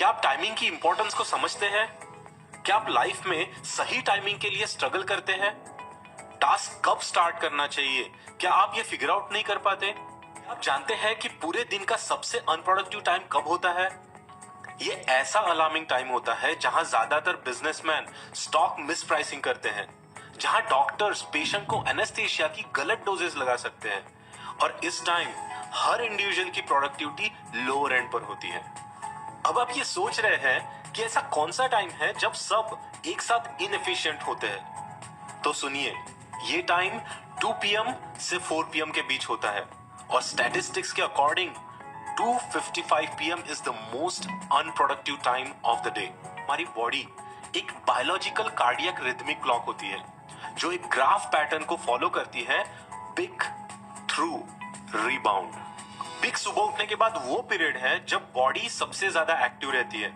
क्या आप टाइमिंग की इंपॉर्टेंस को समझते हैं? क्या आप लाइफ में सही टाइमिंग के लिए स्ट्रगल करते हैं? टास्क कब स्टार्ट करना चाहिए, क्या आप ये फिगर आउट नहीं कर पाते? आप जानते हैं कि पूरे दिन का सबसे अनप्रोडक्टिव टाइम कब होता है? ये ऐसा अलार्मिंग टाइम होता है जहां ज्यादातर बिजनेसमैन स्टॉक मिस प्राइसिंग करते हैं, जहां डॉक्टर्स पेशेंट को एनेस्थीसिया की गलत डोजेस लगा सकते हैं, और इस टाइम हर इंडिविजुअल की प्रोडक्टिविटी लोअर एंड पर होती है। अब आप ये सोच रहे हैं कि ऐसा कौन सा टाइम है जब सब एक साथ इनएफिशिएंट होते हैं? तो सुनिए, ये टाइम 2 PM से 4 PM के बीच होता है, और स्टैटिस्टिक्स के according 2:55 PM is the most unproductive time of the day. हमारी बॉडी एक बायोलॉजिकल कार्डियक रिदमिक क्लॉक होती है जो एक ग्राफ पैटर्न को फॉलो करती है, पिक थ्रू रीबाउंड। पिक सुबह उठने के बाद वो पीरियड है जब बॉडी सबसे ज्यादा एक्टिव रहती है,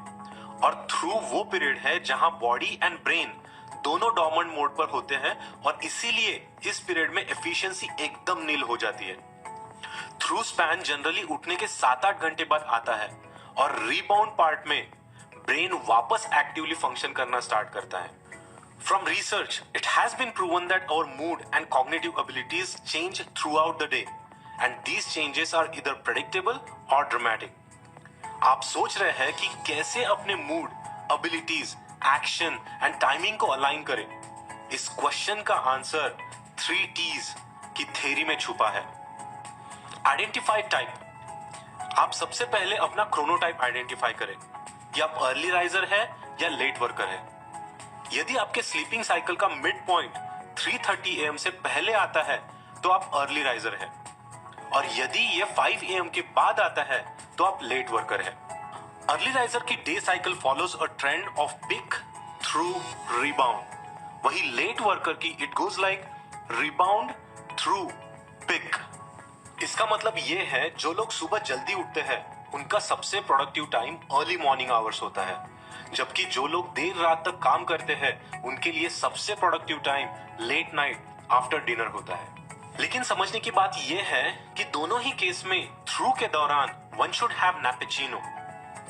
और थ्रू वो पीरियड है जहां बॉडी एंड ब्रेन दोनों डोर्मेंट मोड पर होते हैं, और इसीलिए इस पीरियड में एफिशिएंसी एकदम नील हो जाती है। थ्रू स्पैन जनरली उठने के 7-8 घंटे बाद आता है, और रीबाउंड पार्ट में ब्रेन वापस एक्टिवली फंक्शन करना स्टार्ट करता है। From research, it has been proven that our mood and cognitive abilities change throughout the day, and these changes are either predictable or dramatic. आप सोच रहे हैं कि कैसे अपने mood, abilities, action and timing को अलाइन करें? इस क्वेश्चन का आंसर 3 T's की थ्योरी में छुपा है। Identify type. आप सबसे पहले अपना क्रोनोटाइप आइडेंटिफाई करें कि आप अर्ली राइजर है या लेट वर्कर है। यदि आपके स्लीपिंग साइकिल का मिड पॉइंट 3:30 AM से पहले आता है तो आप अर्ली राइजर है, और यदि ये 5 AM के बाद आता है तो आप लेट वर्कर है। अर्ली राइजर की day cycle follows a trend of peak through rebound, वही लेट वर्कर की it goes like rebound through peak. इसका मतलब ये है जो लोग सुबह जल्दी उठते हैं उनका सबसे productive time early morning hours होता है, जबकि जो लोग देर रात तक काम करते हैं उनके लिए सबसे productive time late night after dinner होता है। लेकिन समझने की बात यह है कि दोनों ही केस में थ्रू के दौरान one should have napuccino,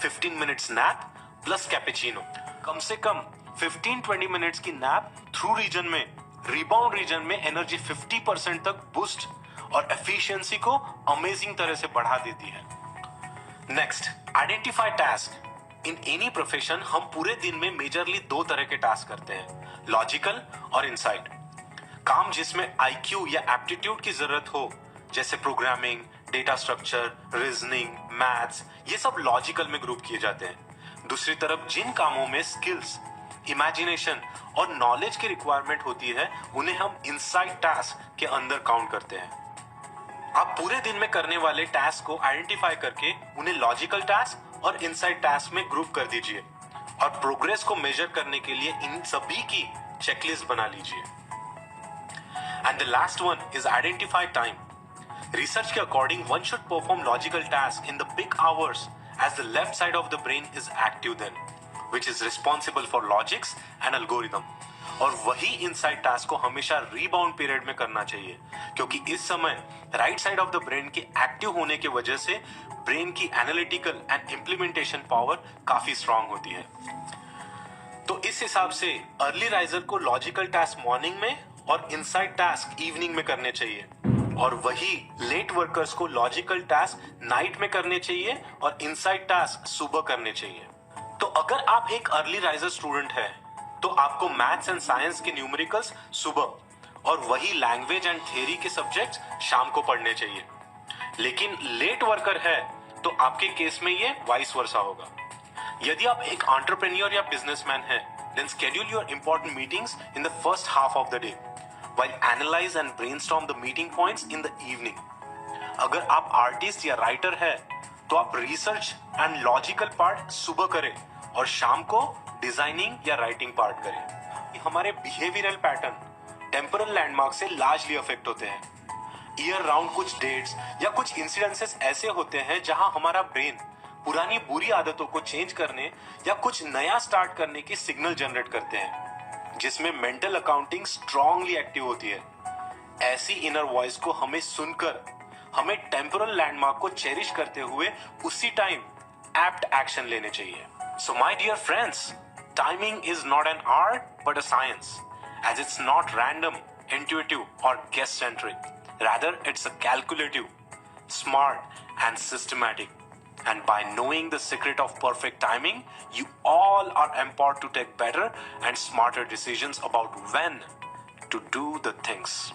15 minutes nap plus cappuccino. कम से कम 15-20 मिनट्स की नैप थ्रू रीजन में, रिबाउंड रीजन में एनर्जी 50% तक बूस्ट और एफिशिएंसी को अमेजिंग तरह से बढ़ा देती है। Next, identify task. In any profession हम पूरे दिन में मेजरली 2 तरह के टास्क करते हैं, लॉजिकल और इनसाइट। काम जिसमें IQ या एप्टीट्यूड की जरूरत हो, जैसे programming, data structure, reasoning, maths, ये सब लॉजिकल में ग्रुप किए जाते हैं। दूसरी तरफ जिन कामों में स्किल्स, इमेजिनेशन और नॉलेज की रिक्वायरमेंट होती है उन्हें हम इनसाइट टास्क के अंदर काउंट करते हैं। आप पूरे दिन में करने वाले टास्क को आइडेंटिफाई करके उन्हें लॉजिकल टास्क और इनसाइट टास्क में ग्रुप कर दीजिए, और प्रोग्रेस को मेजर करने के लिए इन सभी की चेकलिस्ट बना लीजिए। And the last one is identify time. Research के according one should perform logical task in the peak hours as the left side of the brain is active then, which is responsible for logics and algorithm, और वही inside task को हमेशा rebound period में करना चाहिए, क्योंकि इस समय right side of the brain के एक्टिव होने की वजह से ब्रेन की एनालिटिकल एंड इम्प्लीमेंटेशन पावर काफी स्ट्रांग होती है। तो इस हिसाब से अर्ली राइजर को लॉजिकल टास्क मॉर्निंग में और इनसाइड टास्क इवनिंग में करने चाहिए, और वही लेट वर्कर्स को लॉजिकल टास्क नाइट में करने चाहिए और इनसाइड टास्क सुबह करने चाहिए। तो अगर आप एक अर्ली राइजर स्टूडेंट है तो आपको मैथ्स एंड साइंस के न्यूमेरिकल्स सुबह और वही लैंग्वेज एंड थ्योरी के सब्जेक्ट्स शाम को पढ़ने चाहिए। लेकिन लेट वर्कर है तो आपके केस में ये वाइस वर्सा होगा। यदि आप एक एंटरप्रेन्योर या बिजनेसमैन हैं, then schedule your important meetings in the first half of the day, while analyze and brainstorm the meeting points in the evening. अगर आप आर्टिस्ट या राइटर है तो आप रिसर्च एंड लॉजिकल पार्ट सुबह करें और शाम को डिजाइनिंग या राइटिंग पार्ट करें। हमारे बिहेवियरल पैटर्न टेम्पोरल लैंडमार्क से लार्जली अफेक्ट होते हैं। ईयर राउंड कुछ डेट्स या कुछ इंसिडेंसेस ऐसे होते हैं जहां हमारा ब्रेन पुरानी बुरी आदतों को चेंज करने या कुछ नया स्टार्ट करने की सिग्नल जनरेट करते हैं, जिसमें मेंटल अकाउंटिंग स्ट्रांगली एक्टिव होती है। ऐसी इनर वॉइस को हमें सुनकर हमें टेम्पोरल लैंडमार्क को चेरिश करते हुए उसी टाइम एप्ट एक्शन लेने चाहिए। So, my dear friends, timing is not an art but a science, as it's not random, intuitive, or guess centric. Rather, it's a calculative, smart, and systematic. And by knowing the secret of perfect timing, you all are empowered to take better and smarter decisions about when to do the things.